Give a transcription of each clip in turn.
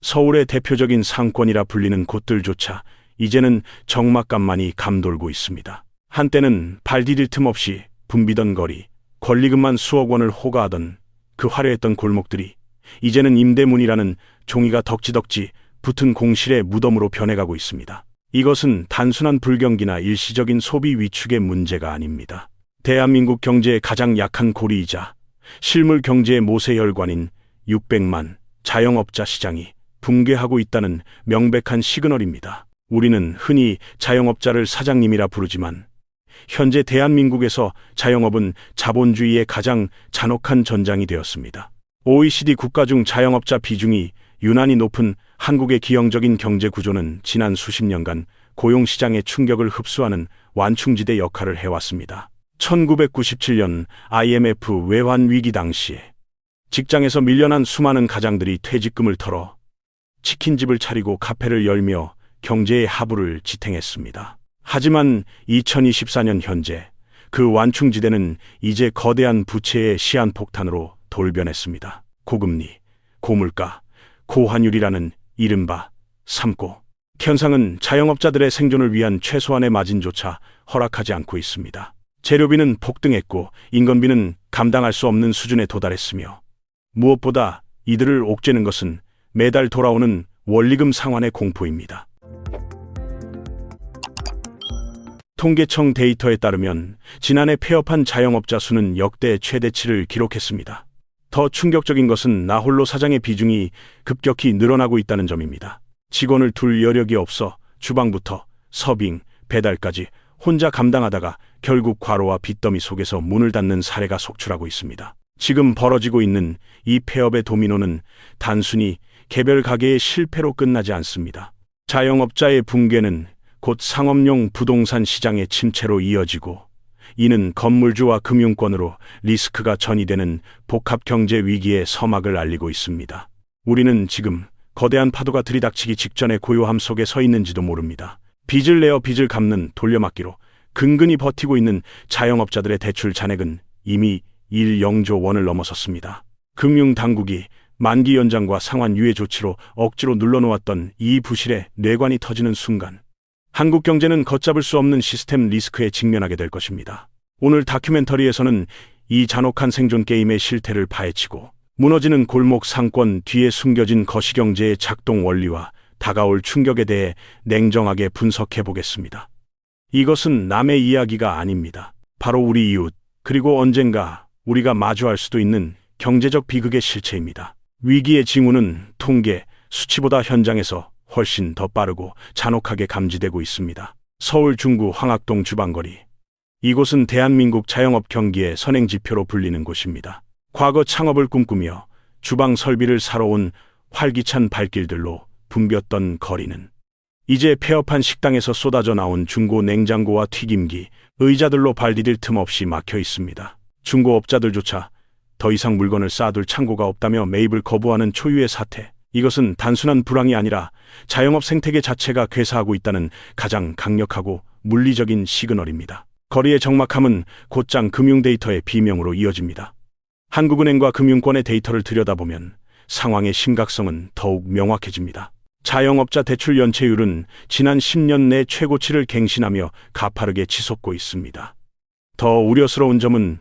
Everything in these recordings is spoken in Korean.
서울의 대표적인 상권이라 불리는 곳들조차 이제는 적막감만이 감돌고 있습니다. 한때는 발 디딜 틈 없이 붐비던 거리, 권리금만 수억 원을 호가하던 그 화려했던 골목들이 이제는 임대문이라는 종이가 덕지덕지 붙은 공실의 무덤으로 변해가고 있습니다. 이것은 단순한 불경기나 일시적인 소비 위축의 문제가 아닙니다. 대한민국 경제의 가장 약한 고리이자 실물 경제의 모세혈관인 600만 자영업자 시장이 붕괴하고 있다는 명백한 시그널입니다. 우리는 흔히 자영업자를 사장님이라 부르지만 현재 대한민국에서 자영업은 자본주의의 가장 잔혹한 전장이 되었습니다. OECD 국가 중 자영업자 비중이 유난히 높은 한국의 기형적인 경제 구조는 지난 수십 년간 고용시장의 충격을 흡수하는 완충지대 역할을 해왔습니다. 1997년 IMF 외환 위기 당시에 직장에서 밀려난 수많은 가장들이 퇴직금을 털어 치킨집을 차리고 카페를 열며 경제의 하부를 지탱했습니다. 하지만 2024년 현재 그 완충지대는 이제 거대한 부채의 시한폭탄으로 돌변했습니다. 고금리, 고물가, 고환율이라는 이른바 삼고 현상은 자영업자들의 생존을 위한 최소한의 마진조차 허락하지 않고 있습니다. 재료비는 폭등했고 인건비는 감당할 수 없는 수준에 도달했으며 무엇보다 이들을 옥죄는 것은 매달 돌아오는 원리금 상환의 공포입니다. 통계청 데이터에 따르면 지난해 폐업한 자영업자 수는 역대 최대치를 기록했습니다. 더 충격적인 것은 나홀로 사장의 비중이 급격히 늘어나고 있다는 점입니다. 직원을 둘 여력이 없어 주방부터 서빙, 배달까지 혼자 감당하다가 결국 과로와 빚더미 속에서 문을 닫는 사례가 속출하고 있습니다. 지금 벌어지고 있는 이 폐업의 도미노는 단순히 개별 가게의 실패로 끝나지 않습니다. 자영업자의 붕괴는 곧 상업용 부동산 시장의 침체로 이어지고 이는 건물주와 금융권으로 리스크가 전이되는 복합 경제 위기의 서막을 알리고 있습니다. 우리는 지금 거대한 파도가 들이닥치기 직전의 고요함 속에 서 있는지도 모릅니다. 빚을 내어 빚을 갚는 돌려막기로 근근히 버티고 있는 자영업자들의 대출 잔액은 이미 1,0조 원을 넘어섰습니다. 금융당국이 만기 연장과 상환 유예 조치로 억지로 눌러놓았던 이 부실의 뇌관이 터지는 순간 한국 경제는 걷잡을 수 없는 시스템 리스크에 직면하게 될 것입니다. 오늘 다큐멘터리에서는 이 잔혹한 생존 게임의 실태를 파헤치고 무너지는 골목 상권 뒤에 숨겨진 거시경제의 작동 원리와 다가올 충격에 대해 냉정하게 분석해 보겠습니다. 이것은 남의 이야기가 아닙니다. 바로 우리 이웃, 그리고 언젠가 우리가 마주할 수도 있는 경제적 비극의 실체입니다. 위기의 징후는 통계, 수치보다 현장에서 훨씬 더 빠르고 잔혹하게 감지되고 있습니다. 서울 중구 황학동 주방거리. 이곳은 대한민국 자영업 경기의 선행지표로 불리는 곳입니다. 과거 창업을 꿈꾸며 주방 설비를 사러 온 활기찬 발길들로 붐볐던 거리는 이제 폐업한 식당에서 쏟아져 나온 중고 냉장고와 튀김기, 의자들로 발 디딜 틈 없이 막혀 있습니다. 중고업자들조차 더 이상 물건을 쌓아둘 창고가 없다며 매입을 거부하는 초유의 사태. 이것은 단순한 불황이 아니라 자영업 생태계 자체가 괴사하고 있다는 가장 강력하고 물리적인 시그널입니다. 거리의 적막함은 곧장 금융 데이터의 비명으로 이어집니다. 한국은행과 금융권의 데이터를 들여다보면 상황의 심각성은 더욱 명확해집니다. 자영업자 대출 연체율은 지난 10년 내 최고치를 갱신하며 가파르게 치솟고 있습니다. 더 우려스러운 점은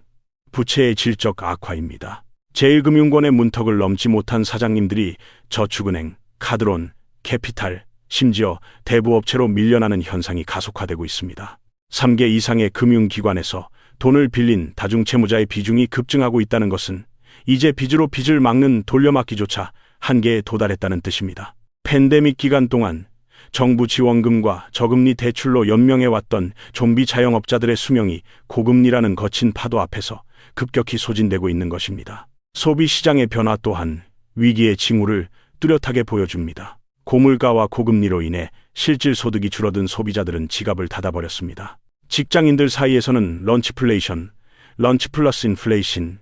부채의 질적 악화입니다. 제1금융권의 문턱을 넘지 못한 사장님들이 저축은행, 카드론, 캐피탈, 심지어 대부업체로 밀려나는 현상이 가속화되고 있습니다. 3개 이상의 금융기관에서 돈을 빌린 다중채무자의 비중이 급증하고 있다는 것은 이제 빚으로 빚을 막는 돌려막기조차 한계에 도달했다는 뜻입니다. 팬데믹 기간 동안 정부 지원금과 저금리 대출로 연명해왔던 좀비 자영업자들의 수명이 고금리라는 거친 파도 앞에서 급격히 소진되고 있는 것입니다. 소비시장의 변화 또한 위기의 징후를 뚜렷하게 보여줍니다. 고물가와 고금리로 인해 실질 소득이 줄어든 소비자들은 지갑을 닫아버렸습니다. 직장인들 사이에서는 런치플레이션, 런치 플러스 인플레이션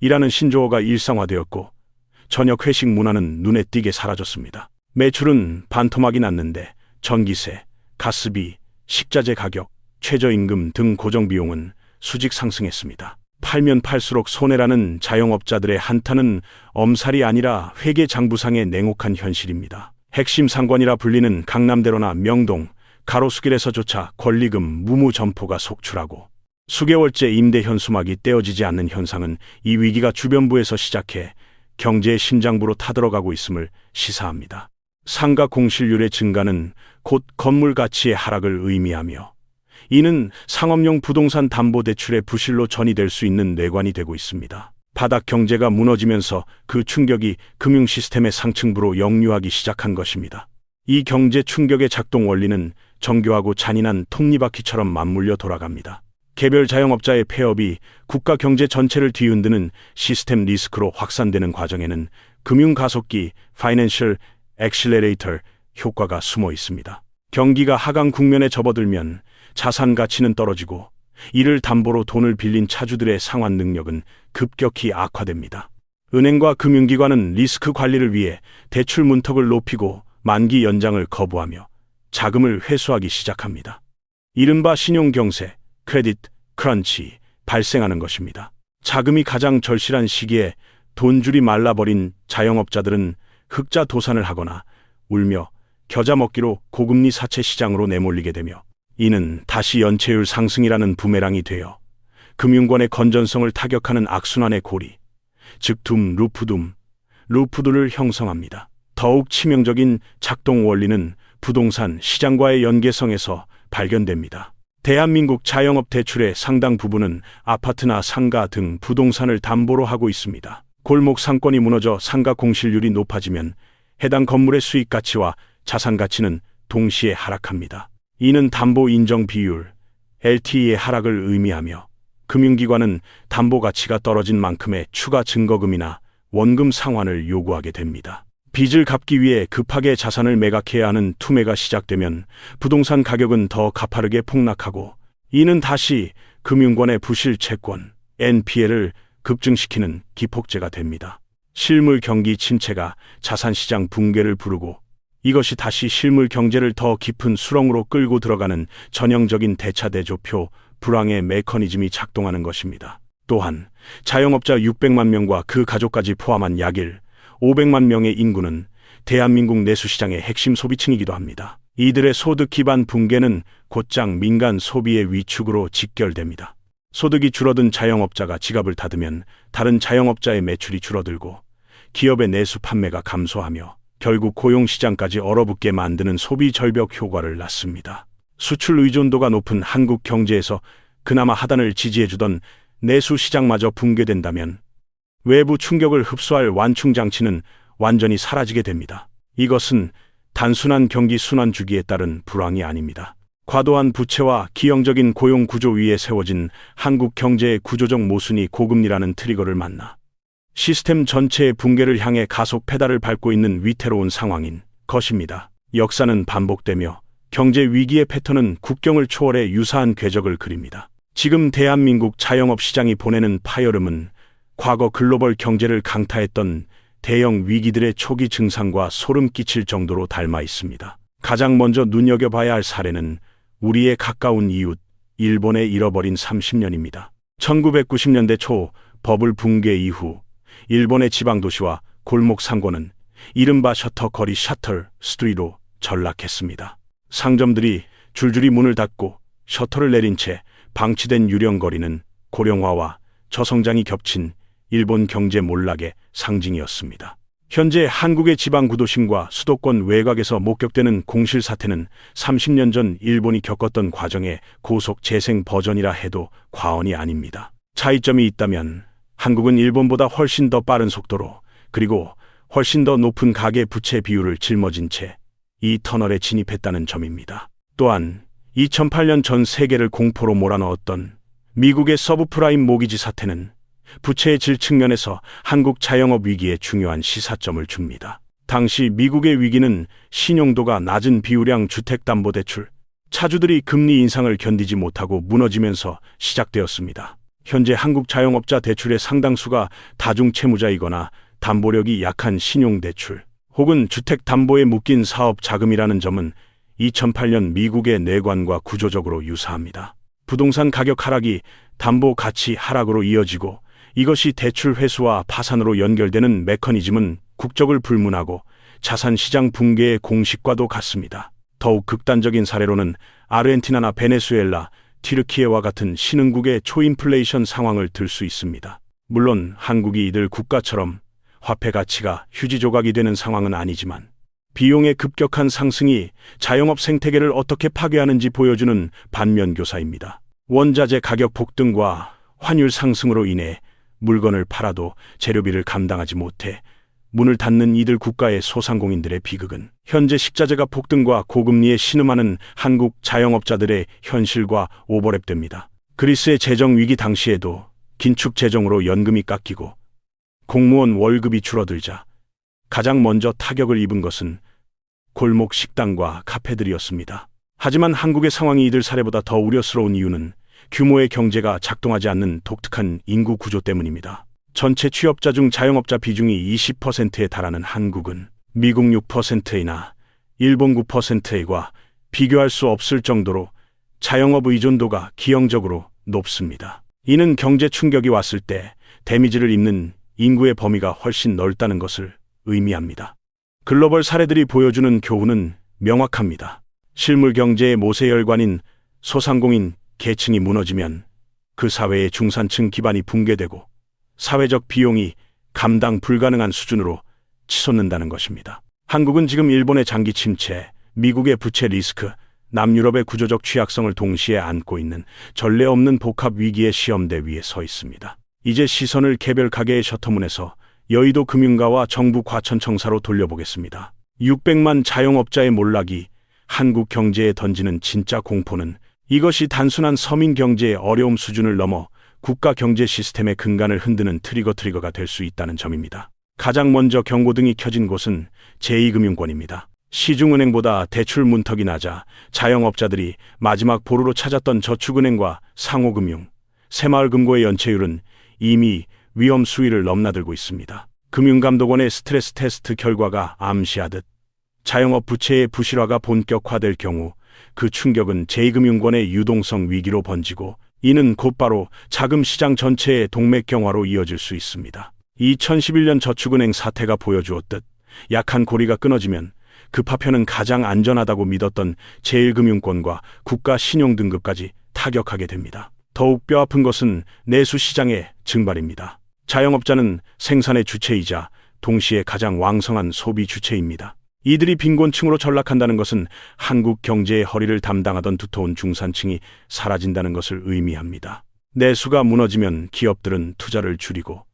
이라는 신조어가 일상화되었고 저녁 회식 문화는 눈에 띄게 사라졌습니다. 매출은 반토막이 났는데 전기세, 가스비, 식자재 가격, 최저임금 등 고정비용은 수직 상승했습니다. 팔면 팔수록 손해라는 자영업자들의 한탄은 엄살이 아니라 회계장부상의 냉혹한 현실입니다. 핵심 상권이라 불리는 강남대로나 명동, 가로수길에서조차 권리금 무무점포가 속출하고 수개월째 임대 현수막이 떼어지지 않는 현상은 이 위기가 주변부에서 시작해 경제의 심장부로 타들어가고 있음을 시사합니다. 상가 공실률의 증가는 곧 건물 가치의 하락을 의미하며 이는 상업용 부동산 담보대출의 부실로 전이될 수 있는 뇌관이 되고 있습니다. 바닥 경제가 무너지면서 그 충격이 금융 시스템의 상층부로 역류하기 시작한 것입니다. 이 경제 충격의 작동 원리는 정교하고 잔인한 톱니바퀴처럼 맞물려 돌아갑니다. 개별 자영업자의 폐업이 국가 경제 전체를 뒤흔드는 시스템 리스크로 확산되는 과정에는 금융 가속기 (Financial Accelerator) 효과가 숨어 있습니다. 경기가 하강 국면에 접어들면 자산 가치는 떨어지고 이를 담보로 돈을 빌린 차주들의 상환 능력은 급격히 악화됩니다. 은행과 금융기관은 리스크 관리를 위해 대출 문턱을 높이고 만기 연장을 거부하며 자금을 회수하기 시작합니다. 이른바 신용경세, 크레딧 크런치 발생하는 것입니다. 자금이 가장 절실한 시기에 돈줄이 말라버린 자영업자들은 흑자 도산을 하거나 울며 겨자 먹기로 고금리 사채 시장으로 내몰리게 되며 이는 다시 연체율 상승이라는 부메랑이 되어 금융권의 건전성을 타격하는 악순환의 고리, 즉 루프둘을 형성합니다. 더욱 치명적인 작동 원리는 부동산 시장과의 연계성에서 발견됩니다. 대한민국 자영업 대출의 상당 부분은 아파트나 상가 등 부동산을 담보로 하고 있습니다. 골목 상권이 무너져 상가 공실률이 높아지면 해당 건물의 수익 가치와 자산 가치는 동시에 하락합니다. 이는 담보 인정 비율, LTV의 하락을 의미하며 금융기관은 담보 가치가 떨어진 만큼의 추가 증거금이나 원금 상환을 요구하게 됩니다. 빚을 갚기 위해 급하게 자산을 매각해야 하는 투매가 시작되면 부동산 가격은 더 가파르게 폭락하고 이는 다시 금융권의 부실 채권, NPL을 급증시키는 기폭제가 됩니다. 실물 경기 침체가 자산시장 붕괴를 부르고 이것이 다시 실물 경제를 더 깊은 수렁으로 끌고 들어가는 전형적인 대차대조표 불황의 메커니즘이 작동하는 것입니다. 또한 자영업자 600만 명과 그 가족까지 포함한 약 500만 명의 인구는 대한민국 내수시장의 핵심 소비층이기도 합니다. 이들의 소득 기반 붕괴는 곧장 민간 소비의 위축으로 직결됩니다. 소득이 줄어든 자영업자가 지갑을 닫으면 다른 자영업자의 매출이 줄어들고 기업의 내수 판매가 감소하며 결국 고용시장까지 얼어붙게 만드는 소비 절벽 효과를 낳습니다. 수출 의존도가 높은 한국 경제에서 그나마 하단을 지지해주던 내수 시장마저 붕괴된다면 외부 충격을 흡수할 완충 장치는 완전히 사라지게 됩니다. 이것은 단순한 경기 순환 주기에 따른 불황이 아닙니다. 과도한 부채와 기형적인 고용 구조 위에 세워진 한국 경제의 구조적 모순이 고금리라는 트리거를 만나 시스템 전체의 붕괴를 향해 가속 페달을 밟고 있는 위태로운 상황인 것입니다. 역사는 반복되며 경제 위기의 패턴은 국경을 초월해 유사한 궤적을 그립니다. 지금 대한민국 자영업 시장이 보내는 파열음은 과거 글로벌 경제를 강타했던 대형 위기들의 초기 증상과 소름 끼칠 정도로 닮아 있습니다. 가장 먼저 눈여겨봐야 할 사례는 우리의 가까운 이웃 일본의 잃어버린 30년입니다. 1990년대 초 버블 붕괴 이후 일본의 지방도시와 골목 상권은 이른바 셔터 거리 셔터 스트리트로 전락했습니다. 상점들이 줄줄이 문을 닫고 셔터를 내린 채 방치된 유령거리는 고령화와 저성장이 겹친 일본 경제 몰락의 상징이었습니다. 현재 한국의 지방 구도심과 수도권 외곽에서 목격되는 공실 사태는 30년 전 일본이 겪었던 과정의 고속 재생 버전이라 해도 과언이 아닙니다. 차이점이 있다면 한국은 일본보다 훨씬 더 빠른 속도로 그리고 훨씬 더 높은 가계 부채 비율을 짊어진 채 이 터널에 진입했다는 점입니다. 또한 2008년 전 세계를 공포로 몰아넣었던 미국의 서브프라임 모기지 사태는 부채의 질 측면에서 한국 자영업 위기에 중요한 시사점을 줍니다. 당시 미국의 위기는 신용도가 낮은 비우량 주택담보대출, 차주들이 금리 인상을 견디지 못하고 무너지면서 시작되었습니다. 현재 한국 자영업자 대출의 상당수가 다중채무자이거나 담보력이 약한 신용대출 혹은 주택담보에 묶인 사업 자금이라는 점은 2008년 미국의 내관과 구조적으로 유사합니다. 부동산 가격 하락이 담보 가치 하락으로 이어지고 이것이 대출 회수와 파산으로 연결되는 메커니즘은 국적을 불문하고 자산시장 붕괴의 공식과도 같습니다. 더욱 극단적인 사례로는 아르헨티나나 베네수엘라, 튀르키예와 같은 신흥국의 초인플레이션 상황을 들 수 있습니다. 물론 한국이 이들 국가처럼 화폐 가치가 휴지 조각이 되는 상황은 아니지만 비용의 급격한 상승이 자영업 생태계를 어떻게 파괴하는지 보여주는 반면교사입니다. 원자재 가격 폭등과 환율 상승으로 인해 물건을 팔아도 재료비를 감당하지 못해 문을 닫는 이들 국가의 소상공인들의 비극은 현재 식자재가 폭등과 고금리에 신음하는 한국 자영업자들의 현실과 오버랩됩니다. 그리스의 재정 위기 당시에도 긴축 재정으로 연금이 깎이고 공무원 월급이 줄어들자 가장 먼저 타격을 입은 것은 골목 식당과 카페들이었습니다. 하지만 한국의 상황이 이들 사례보다 더 우려스러운 이유는 규모의 경제가 작동하지 않는 독특한 인구 구조 때문입니다. 전체 취업자 중 자영업자 비중이 20%에 달하는 한국은 미국 6%이나 일본 9%과 비교할 수 없을 정도로 자영업 의존도가 기형적으로 높습니다. 이는 경제 충격이 왔을 때 데미지를 입는 인구의 범위가 훨씬 넓다는 것을 의미합니다. 글로벌 사례들이 보여주는 교훈은 명확합니다. 실물 경제의 모세혈관인 소상공인 계층이 무너지면 그 사회의 중산층 기반이 붕괴되고 사회적 비용이 감당 불가능한 수준으로 치솟는다는 것입니다. 한국은 지금 일본의 장기 침체, 미국의 부채 리스크, 남유럽의 구조적 취약성을 동시에 안고 있는 전례 없는 복합 위기의 시험대 위에 서 있습니다. 이제 시선을 개별 가게의 셔터문에서 여의도 금융가와 정부 과천청사로 돌려보겠습니다. 600만 자영업자의 몰락이 한국 경제에 던지는 진짜 공포는 이것이 단순한 서민 경제의 어려움 수준을 넘어 국가 경제 시스템의 근간을 흔드는 트리거가 될 수 있다는 점입니다. 가장 먼저 경고등이 켜진 곳은 제2금융권입니다. 시중은행보다 대출 문턱이 낮아 자영업자들이 마지막 보루로 찾았던 저축은행과 상호금융, 새마을금고의 연체율은 이미 위험 수위를 넘나들고 있습니다. 금융감독원의 스트레스 테스트 결과가 암시하듯 자영업 부채의 부실화가 본격화될 경우 그 충격은 제2금융권의 유동성 위기로 번지고 이는 곧바로 자금시장 전체의 동맥경화로 이어질 수 있습니다. 2011년 저축은행 사태가 보여주었듯 약한 고리가 끊어지면 그 파편은 가장 안전하다고 믿었던 제1금융권과 국가 신용등급까지 타격하게 됩니다. 더욱 뼈아픈 것은 내수시장의 증발입니다. 자영업자는 생산의 주체이자 동시에 가장 왕성한 소비 주체입니다. 이들이 빈곤층으로 전락한다는 것은 한국 경제의 허리를 담당하던 두터운 중산층이 사라진다는 것을 의미합니다. 내수가 무너지면 기업들은 투자를 줄이고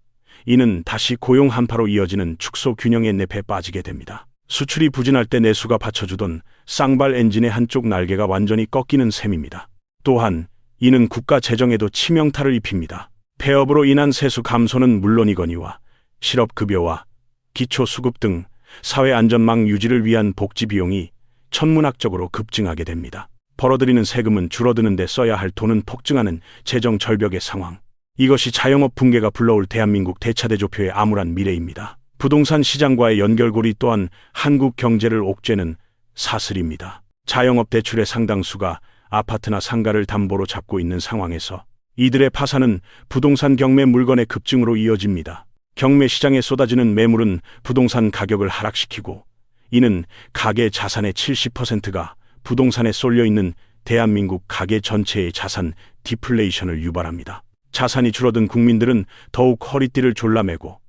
이는 다시 고용 한파로 이어지는 축소 균형의 늪에 빠지게 됩니다. 수출이 부진할 때 내수가 받쳐주던 쌍발 엔진의 한쪽 날개가 완전히 꺾이는 셈입니다. 또한 이는 국가 재정에도 치명타를 입힙니다. 폐업으로 인한 세수 감소는 물론이거니와 실업급여와 기초수급 등 사회안전망 유지를 위한 복지 비용이 천문학적으로 급증하게 됩니다. 벌어들이는 세금은 줄어드는 데 써야 할 돈은 폭증하는 재정 절벽의 상황. 이것이 자영업 붕괴가 불러올 대한민국 대차대조표의 암울한 미래입니다. 부동산 시장과의 연결고리 또한 한국 경제를 옥죄는 사슬입니다. 자영업 대출의 상당수가 아파트나 상가를 담보로 잡고 있는 상황에서 이들의 파산은 부동산 경매 물건의 급증으로 이어집니다. 경매 시장에 쏟아지는 매물은 부동산 가격을 하락시키고 이는 가계 자산의 70%가 부동산에 쏠려 있는 대한민국 가계 전체의 자산 디플레이션을 유발합니다. 자산이 줄어든 국민들은 더욱 허리띠를 졸라매고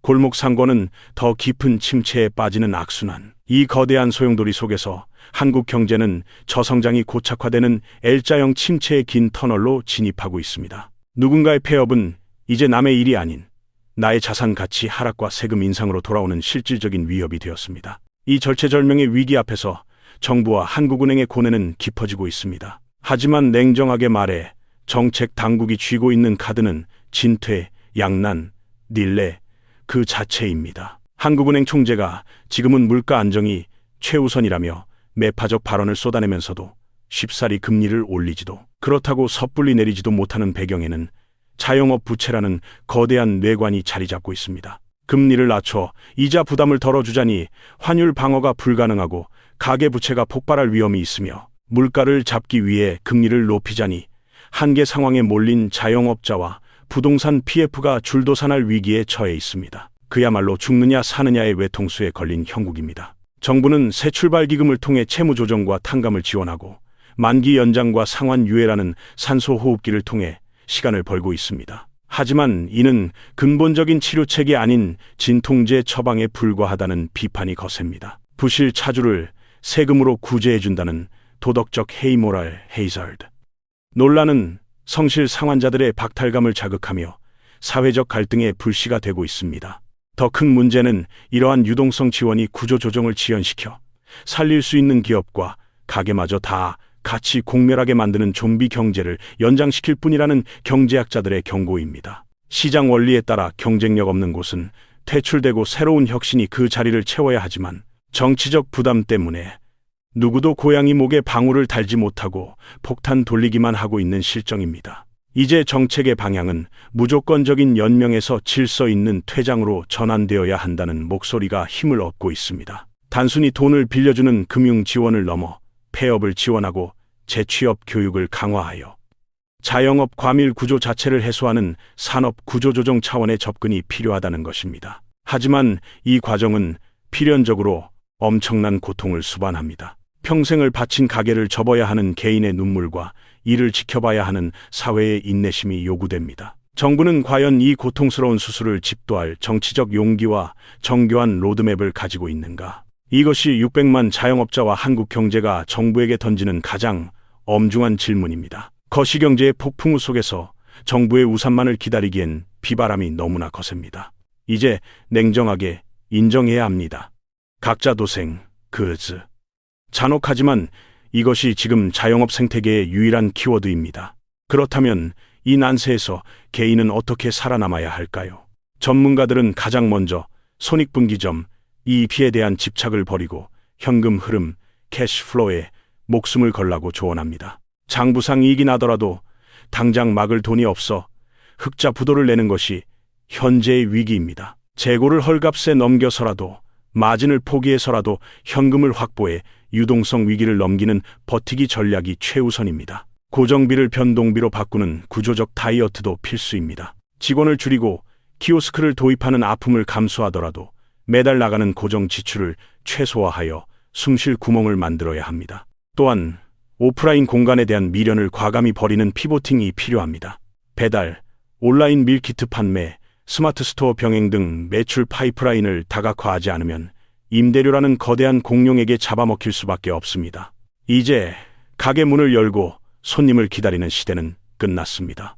골목 상권은 더 깊은 침체에 빠지는 악순환. 이 거대한 소용돌이 속에서 한국 경제는 저성장이 고착화되는 L자형 침체의 긴 터널로 진입하고 있습니다. 누군가의 폐업은 이제 남의 일이 아닌 나의 자산 가치 하락과 세금 인상으로 돌아오는 실질적인 위협이 되었습니다. 이 절체절명의 위기 앞에서 정부와 한국은행의 고뇌는 깊어지고 있습니다. 하지만 냉정하게 말해 정책 당국이 쥐고 있는 카드는 진퇴, 양난, 딜레 그 자체입니다. 한국은행 총재가 지금은 물가 안정이 최우선이라며 매파적 발언을 쏟아내면서도 쉽사리 금리를 올리지도 그렇다고 섣불리 내리지도 못하는 배경에는 자영업 부채라는 거대한 뇌관이 자리 잡고 있습니다. 금리를 낮춰 이자 부담을 덜어주자니 환율 방어가 불가능하고 가계부채가 폭발할 위험이 있으며 물가를 잡기 위해 금리를 높이자니 한계 상황에 몰린 자영업자와 부동산 PF가 줄도산할 위기에 처해 있습니다. 그야말로 죽느냐 사느냐의 외통수에 걸린 형국입니다. 정부는 새 출발 기금을 통해 채무 조정과 탕감을 지원하고 만기 연장과 상환 유예라는 산소 호흡기를 통해 시간을 벌고 있습니다. 하지만 이는 근본적인 치료책이 아닌 진통제 처방에 불과하다는 비판이 거셉니다. 부실 차주를 세금으로 구제해준다는 도덕적 헤이모랄 헤이저드. 논란은 성실 상환자들의 박탈감을 자극하며 사회적 갈등의 불씨가 되고 있습니다. 더 큰 문제는 이러한 유동성 지원이 구조조정을 지연시켜 살릴 수 있는 기업과 가게마저 다 같이 공멸하게 만드는 좀비 경제를 연장시킬 뿐이라는 경제학자들의 경고입니다. 시장 원리에 따라 경쟁력 없는 곳은 퇴출되고 새로운 혁신이 그 자리를 채워야 하지만 정치적 부담 때문에 누구도 고양이 목에 방울을 달지 못하고 폭탄 돌리기만 하고 있는 실정입니다. 이제 정책의 방향은 무조건적인 연명에서 질서 있는 퇴장으로 전환되어야 한다는 목소리가 힘을 얻고 있습니다. 단순히 돈을 빌려주는 금융 지원을 넘어 폐업을 지원하고 재취업 교육을 강화하여 자영업 과밀 구조 자체를 해소하는 산업 구조조정 차원의 접근이 필요하다는 것입니다. 하지만 이 과정은 필연적으로 엄청난 고통을 수반합니다. 평생을 바친 가게를 접어야 하는 개인의 눈물과 이를 지켜봐야 하는 사회의 인내심이 요구됩니다. 정부는 과연 이 고통스러운 수술을 집도할 정치적 용기와 정교한 로드맵을 가지고 있는가? 이것이 600만 자영업자와 한국 경제가 정부에게 던지는 가장 엄중한 질문입니다. 거시경제의 폭풍우 속에서 정부의 우산만을 기다리기엔 비바람이 너무나 거셉니다. 이제 냉정하게 인정해야 합니다. 각자 도생, 그즈. 잔혹하지만 이것이 지금 자영업 생태계의 유일한 키워드입니다. 그렇다면 이 난세에서 개인은 어떻게 살아남아야 할까요? 전문가들은 가장 먼저 손익분기점, EEP에 대한 집착을 버리고 현금 흐름, 캐시플로우에 목숨을 걸라고 조언합니다. 장부상 이익이 나더라도 당장 막을 돈이 없어 흑자 부도를 내는 것이 현재의 위기입니다. 재고를 헐값에 넘겨서라도 마진을 포기해서라도 현금을 확보해 유동성 위기를 넘기는 버티기 전략이 최우선입니다. 고정비를 변동비로 바꾸는 구조적 다이어트도 필수입니다. 직원을 줄이고 키오스크를 도입하는 아픔을 감수하더라도 매달 나가는 고정 지출을 최소화하여 숨쉴 구멍을 만들어야 합니다. 또한 오프라인 공간에 대한 미련을 과감히 버리는 피보팅이 필요합니다. 배달, 온라인 밀키트 판매, 스마트 스토어 병행 등 매출 파이프라인을 다각화하지 않으면 임대료라는 거대한 공룡에게 잡아먹힐 수밖에 없습니다. 이제 가게 문을 열고 손님을 기다리는 시대는 끝났습니다.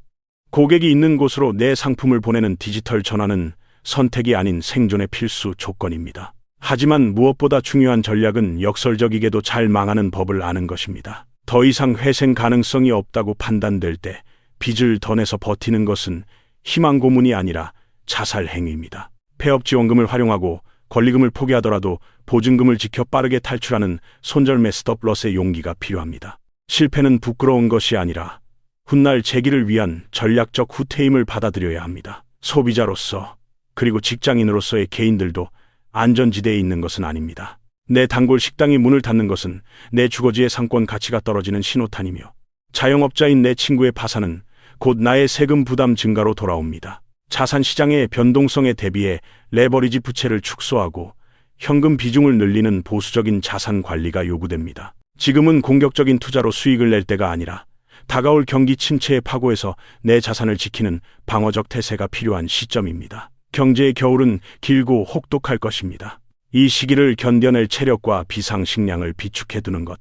고객이 있는 곳으로 내 상품을 보내는 디지털 전환은 선택이 아닌 생존의 필수 조건입니다. 하지만 무엇보다 중요한 전략은 역설적이게도 잘 망하는 법을 아는 것입니다. 더 이상 회생 가능성이 없다고 판단될 때 빚을 더 내서 버티는 것은 희망 고문이 아니라 자살 행위입니다. 폐업 지원금을 활용하고 권리금을 포기하더라도 보증금을 지켜 빠르게 탈출하는 손절매 스톱러스의 용기가 필요합니다. 실패는 부끄러운 것이 아니라 훗날 재기를 위한 전략적 후퇴임을 받아들여야 합니다. 소비자로서 그리고 직장인으로서의 개인들도 안전지대에 있는 것은 아닙니다. 내 단골 식당이 문을 닫는 것은 내 주거지의 상권 가치가 떨어지는 신호탄이며 자영업자인 내 친구의 파산은 곧 나의 세금 부담 증가로 돌아옵니다. 자산 시장의 변동성에 대비해 레버리지 부채를 축소하고 현금 비중을 늘리는 보수적인 자산 관리가 요구됩니다. 지금은 공격적인 투자로 수익을 낼 때가 아니라 다가올 경기 침체의 파고에서 내 자산을 지키는 방어적 태세가 필요한 시점입니다. 경제의 겨울은 길고 혹독할 것입니다. 이 시기를 견뎌낼 체력과 비상식량을 비축해두는 것.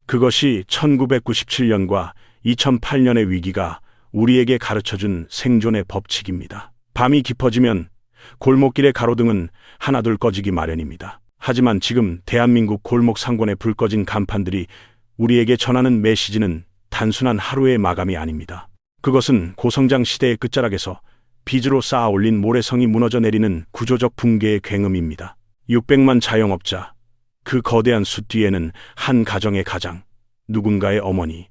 그것이 1997년과 2008년의 위기가 우리에게 가르쳐준 생존의 법칙입니다. 밤이 깊어지면 골목길의 가로등은 하나둘 꺼지기 마련입니다. 하지만 지금 대한민국 골목 상권에 불 꺼진 간판들이 우리에게 전하는 메시지는 단순한 하루의 마감이 아닙니다. 그것은 고성장 시대의 끝자락에서 빚으로 쌓아 올린 모래성이 무너져 내리는 구조적 붕괴의 굉음입니다. 600만 자영업자, 그 거대한 숫 뒤에는 한 가정의 가장, 누군가의 어머니,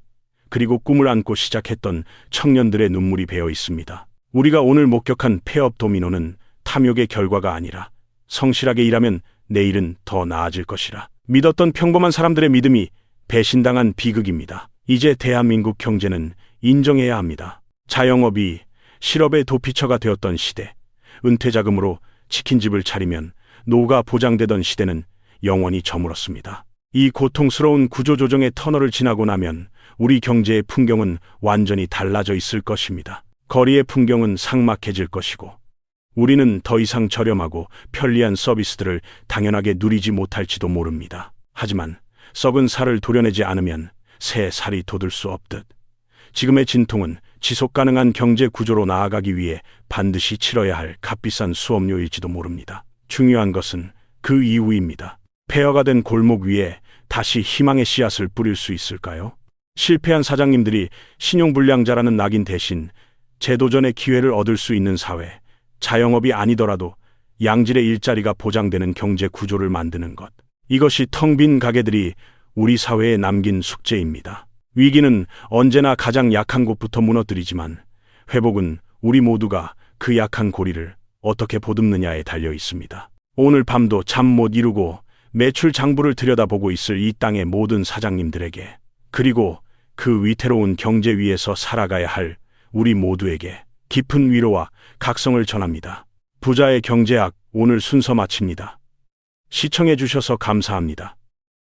그리고 꿈을 안고 시작했던 청년들의 눈물이 배어 있습니다. 우리가 오늘 목격한 폐업 도미노는 탐욕의 결과가 아니라 성실하게 일하면 내일은 더 나아질 것이라 믿었던 평범한 사람들의 믿음이 배신당한 비극입니다. 이제 대한민국 경제는 인정해야 합니다. 자영업이 실업의 도피처가 되었던 시대, 은퇴자금으로 치킨집을 차리면 노후가 보장되던 시대는 영원히 저물었습니다. 이 고통스러운 구조조정의 터널을 지나고 나면 우리 경제의 풍경은 완전히 달라져 있을 것입니다. 거리의 풍경은 삭막해질 것이고, 우리는 더 이상 저렴하고 편리한 서비스들을 당연하게 누리지 못할지도 모릅니다. 하지만 썩은 살을 도려내지 않으면 새 살이 돋을 수 없듯, 지금의 진통은 지속 가능한 경제 구조로 나아가기 위해 반드시 치러야 할 값비싼 수업료일지도 모릅니다. 중요한 것은 그 이후입니다. 폐허가 된 골목 위에 다시 희망의 씨앗을 뿌릴 수 있을까요? 실패한 사장님들이 신용불량자라는 낙인 대신 재도전의 기회를 얻을 수 있는 사회, 자영업이 아니더라도 양질의 일자리가 보장되는 경제 구조를 만드는 것. 이것이 텅 빈 가게들이 우리 사회에 남긴 숙제입니다. 위기는 언제나 가장 약한 곳부터 무너뜨리지만 회복은 우리 모두가 그 약한 고리를 어떻게 보듬느냐에 달려 있습니다. 오늘 밤도 잠 못 이루고 매출 장부를 들여다보고 있을 이 땅의 모든 사장님들에게, 그리고 그 위태로운 경제 위에서 살아가야 할 우리 모두에게 깊은 위로와 각성을 전합니다. 부자의 경제학, 오늘 순서 마칩니다. 시청해 주셔서 감사합니다.